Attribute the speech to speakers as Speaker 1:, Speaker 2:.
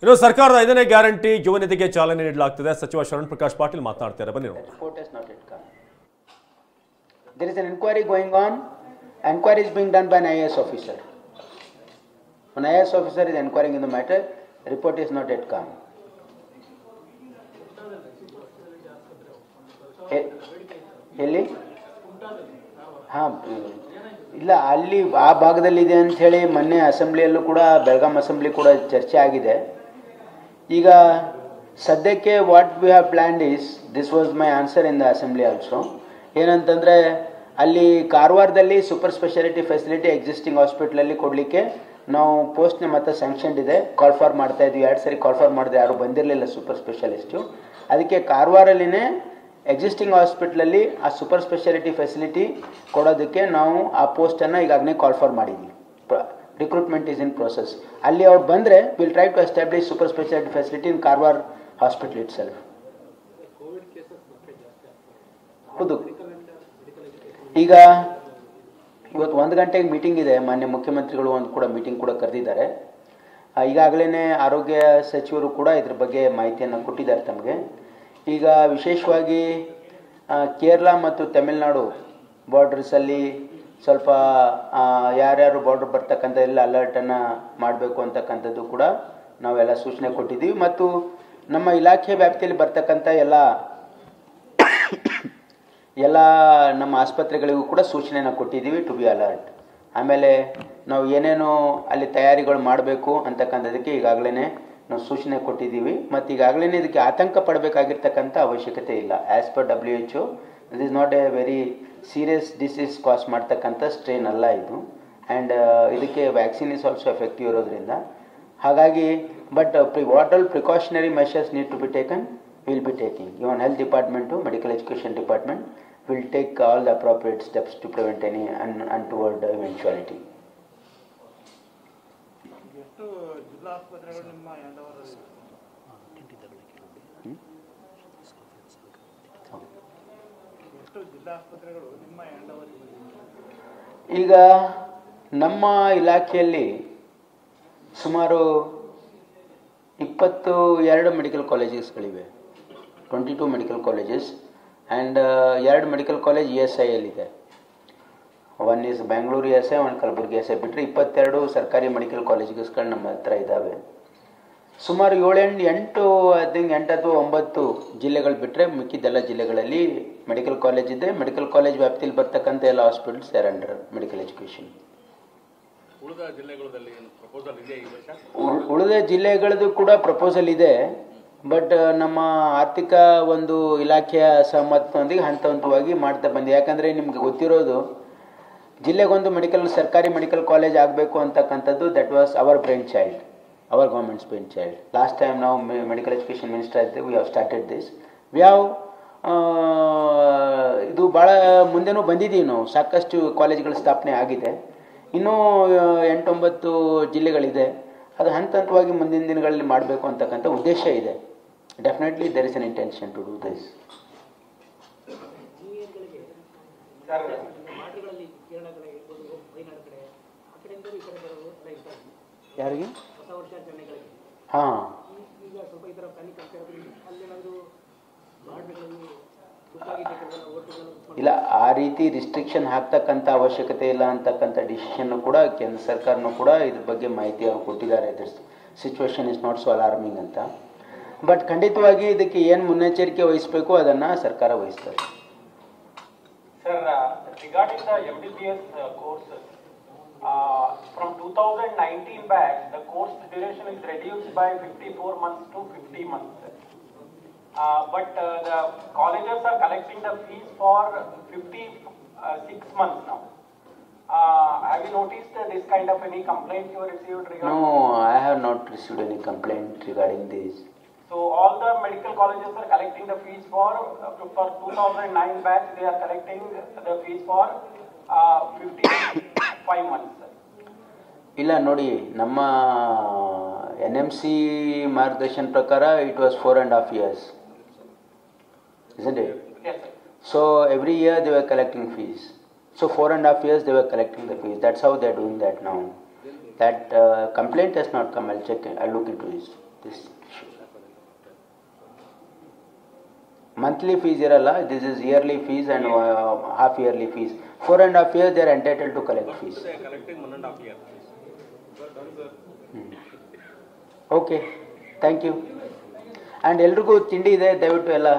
Speaker 1: ಇನ್ನು ಸರ್ಕಾರದ 5ನೇ ಗ್ಯಾರಂಟಿ ಯುವ ನಿಧಿಗೆ ಚಾಲನೆ ನೀಡಲಾಗುತ್ತಿದೆ. ಸಚಿವ ಶರಣ್ ಪ್ರಕಾಶ್ ಪಾಟೀಲ್ ಮಾತನಾಡ್ತಾರೆ. ಬನ್ನಿ ನೋಡೋಣ.
Speaker 2: There is an inquiry going on. Inquiry is being done by an IAS officer. An IAS officer is inquiring in the matter. Report is not yet come. ಎಲ್ಲಿ ಹಾಂ ಇಲ್ಲ, ಅಲ್ಲಿ ಆ ಭಾಗದಲ್ಲಿದೆ ಅಂಥೇಳಿ ಮೊನ್ನೆ ಅಸೆಂಬ್ಲಿಯಲ್ಲೂ ಕೂಡ, ಬೆಳಗಾಂ ಅಸೆಂಬ್ಲಿ ಕೂಡ ಚರ್ಚೆ ಆಗಿದೆ. ಈಗ ಸದ್ಯಕ್ಕೆ what we have planned is, this was my answer in the assembly also, ಏನಂತಂದರೆ ಅಲ್ಲಿ ಕಾರವಾರದಲ್ಲಿ ಸೂಪರ್ ಸ್ಪೆಷಾಲಿಟಿ ಫೆಸಿಲಿಟಿ ಎಕ್ಸಿಸ್ಟಿಂಗ್ ಹಾಸ್ಪಿಟ್ಲಲ್ಲಿ ಕೊಡಲಿಕ್ಕೆ ನಾವು ಪೋಸ್ಟ್ನ ಮತ್ತೆ ಸ್ಯಾಂಕ್ಷನ್ ಇದೆ, ಕಾಲ್ ಫಾರ್ ಮಾಡ್ತಾ ಇದ್ವಿ. 2 ಸರಿ ಕಾಲ್ ಫಾರ್ ಮಾಡಿದ್ರೆ ಯಾರು ಬಂದಿರಲಿಲ್ಲ ಸೂಪರ್ ಸ್ಪೆಷಲಿಸ್ಟು. ಅದಕ್ಕೆ ಕಾರವಾರಲ್ಲಿನೇ ಎಕ್ಸಿಸ್ಟಿಂಗ್ ಹಾಸ್ಪಿಟ್ಲಲ್ಲಿ ಆ ಸೂಪರ್ ಸ್ಪೆಷಾಲಿಟಿ ಫೆಸಿಲಿಟಿ ಕೊಡೋದಕ್ಕೆ ನಾವು ಆ ಪೋಸ್ಟನ್ನು ಈಗಾಗಲೇ ಕಾಲ್ ಫಾರ್ ಮಾಡಿದ್ವಿ. Recruitment is in process. ಅಲ್ಲಿ ಅವ್ರು ಬಂದರೆ will try to establish super speciality facility in Karwar hospital itself. ಹೌದು, ಈಗ ಇವತ್ತು 1 ಗಂಟೆಗೆ ಮೀಟಿಂಗ್ ಇದೆ. ಮಾನ್ಯ ಮುಖ್ಯಮಂತ್ರಿಗಳು ಒಂದು ಕೂಡ ಮೀಟಿಂಗ್ ಕೂಡ ಕರೆದಿದ್ದಾರೆ. ಈಗಾಗಲೇ ಆರೋಗ್ಯ ಸಚಿವರು ಕೂಡ ಇದ್ರ ಬಗ್ಗೆ ಮಾಹಿತಿಯನ್ನು ಕೊಟ್ಟಿದ್ದಾರೆ ತಮಗೆ. ಈಗ ವಿಶೇಷವಾಗಿ ಕೇರಳ ಮತ್ತು ತಮಿಳುನಾಡು ಬಾರ್ಡರ್ಸಲ್ಲಿ ಸ್ವಲ್ಪ ಯಾರ್ಯಾರು ಬಾರ್ಡ್ರ್ ಬರ್ತಕ್ಕಂಥ ಎಲ್ಲ ಅಲರ್ಟನ್ನು ಮಾಡಬೇಕು ಅಂತಕ್ಕಂಥದ್ದು ಕೂಡ ನಾವೆಲ್ಲ ಸೂಚನೆ ಕೊಟ್ಟಿದ್ದೀವಿ. ಮತ್ತು ನಮ್ಮ ಇಲಾಖೆ ವ್ಯಾಪ್ತಿಯಲ್ಲಿ ಬರ್ತಕ್ಕಂಥ ಎಲ್ಲ ನಮ್ಮ ಆಸ್ಪತ್ರೆಗಳಿಗೂ ಕೂಡ ಸೂಚನೆಯನ್ನು ಕೊಟ್ಟಿದ್ದೀವಿ ಟು ಬಿ ಅಲರ್ಟ್. ಆಮೇಲೆ ನಾವು ಏನೇನು ಅಲ್ಲಿ ತಯಾರಿಗಳು ಮಾಡಬೇಕು ಅಂತಕ್ಕಂಥದ್ದಕ್ಕೆ ಈಗಾಗಲೇ ನಾವು ಸೂಚನೆ ಕೊಟ್ಟಿದ್ದೀವಿ. ಮತ್ತು ಈಗಾಗಲೇ ಇದಕ್ಕೆ ಆತಂಕ ಪಡಬೇಕಾಗಿರ್ತಕ್ಕಂಥ ಅವಶ್ಯಕತೆ ಇಲ್ಲ. As per WHO this is not A very serious disease ಕಾಸ್ ಮಾಡ್ತಕ್ಕಂಥ ಸ್ಟ್ರೇನ್ ಅಲ್ಲ ಇದು. ಆ್ಯಂಡ್ ಇದಕ್ಕೆ ವ್ಯಾಕ್ಸಿನ್ ಇಸ್ ಆಲ್ಸೋ ಎಫೆಕ್ಟಿವ್ ಇರೋದ್ರಿಂದ ಹಾಗಾಗಿ, but what all precautionary measures need to be taken will be taking. Even health department, medical education department will take all the appropriate steps to prevent any untoward eventuality. ಈಗ ನಮ್ಮ ಇಲಾಖೆಯಲ್ಲಿ ಸುಮಾರು 22 medical ಕಾಲೇಜಸ್ಗಳಿವೆ, 22 medical colleges. And 2 medical college ESIಯಲ್ಲಿದೆ. One is Bengaluru ESI, ಒಂದು Kalaburagi ESI. ಬಿಟ್ಟರೆ 22 ಸರ್ಕಾರಿ medical ಕಾಲೇಜಸ್ಗಳು ನಮ್ಮ ಹತ್ರ ಇದ್ದಾವೆ. ಸುಮಾರು 7-8 ಐ ಥಿಂಕ್ 8 ಅಥವಾ 9 ಜಿಲ್ಲೆಗಳು ಬಿಟ್ಟರೆ ಮಿಕ್ಕಿದ್ದೆಲ್ಲ ಜಿಲ್ಲೆಗಳಲ್ಲಿ ಮೆಡಿಕಲ್ ಕಾಲೇಜ್ ಇದೆ. ಮೆಡಿಕಲ್ ಕಾಲೇಜ್ ವ್ಯಾಪ್ತಿಯಲ್ಲಿ ಬರ್ತಕ್ಕಂಥ ಎಲ್ಲ hospitals R under medical education. ಉಳಿದ ಜಿಲ್ಲೆಗಳದ್ದು ಕೂಡ ಪ್ರಪೋಸಲ್ ಇದೆ. ಬಟ್ ನಮ್ಮ ಆರ್ಥಿಕ ಒಂದು ಇಲಾಖೆಯ ಸಹಮತದೊಂದಿಗೆ ಹಂತ ಹಂತವಾಗಿ ಮಾಡ್ತಾ ಬಂದಿದೆ. ಯಾಕಂದರೆ ನಿಮ್ಗೆ ಗೊತ್ತಿರೋದು, ಜಿಲ್ಲೆಗೊಂದು ಸರ್ಕಾರಿ ಮೆಡಿಕಲ್ ಕಾಲೇಜ್ ಆಗಬೇಕು ಅಂತಕ್ಕಂಥದ್ದು that was our brain child, our government's brain child. Last time ನಾವು ಮೆಡಿಕಲ್ ಎಜುಕೇಷನ್ ಮಿನಿಸ್ಟರ್ ಇದ್ದೆ, we have started this. We have ಇದು ಭಾಳ ಮುಂದೆನೂ ಬಂದಿದ್ದೀವಿ ನಾವು. ಸಾಕಷ್ಟು ಕಾಲೇಜ್ಗಳ ಸ್ಥಾಪನೆ ಆಗಿದೆ. ಇನ್ನೂ 8-9 ಜಿಲ್ಲೆಗಳಿದೆ. ಅದು ಹಂತ ಹಂತವಾಗಿ ಮುಂದಿನ ದಿನಗಳಲ್ಲಿ ಮಾಡಬೇಕು ಅಂತಕ್ಕಂಥ ಉದ್ದೇಶ ಇದೆ. Definitely there is an intention to do this. ಯಾರಿಗೆ? ಹಾಂ, ಇಲ್ಲ, ಆ ರೀತಿ ರಿಸ್ಟ್ರಿಕ್ಷನ್ ಹಾಕ್ತಕ್ಕಂಥ ಅವಶ್ಯಕತೆ ಇಲ್ಲ ಅಂತಕ್ಕಂಥ ಡಿಸಿಷನ್ನು ಕೂಡ ಕೇಂದ್ರ ಸರ್ಕಾರನೂ ಕೂಡ ಇದ್ರ ಬಗ್ಗೆ ಮಾಹಿತಿ ಅವರು ಕೊಟ್ಟಿದ್ದಾರೆ. This situation is not so alarming ಅಂತ. ಬಟ್ ಖಂಡಿತವಾಗಿ ಇದಕ್ಕೆ ಏನು ಮುನ್ನೆಚ್ಚರಿಕೆ ವಹಿಸಬೇಕು ಅದನ್ನು ಸರ್ಕಾರ ವಹಿಸ್ತದೆ.
Speaker 3: Sir, regarding the MBBS courses, from 2019 back, the course duration is reduced by 54 months to 50 months. But the colleges are collecting the fees for 56 months now. Have you noticed this kind of any complaint you received regarding?
Speaker 2: No, I have not received any complaint regarding this.
Speaker 3: So all the medical colleges are collecting the fees for 2009 batch. They are collecting the fees for 55 months.
Speaker 2: ಇಲ್ಲ ನೋಡಿ, ನಮ್ಮ NMC ಮಾರ್ಗದರ್ಶನ ಪ್ರಕಾರ it was 4.5 years, isn't it?
Speaker 3: Yes, sir.
Speaker 2: So every year they were collecting fees. So 4.5 years they were collecting the fees. That's how they are doing that now. That complaint has not come. I'll check. I'll look into this. This monthly fees ಇರಲ್ಲ, this is yearly fees and half yearly fees. 4.5 years they are entitled to collect fees. Okay, thank you. And ಎಲ್ರಿಗೂ ತಿಂಡಿ ಇದೆ, ದಯವಿಟ್ಟು ಎಲ್ಲ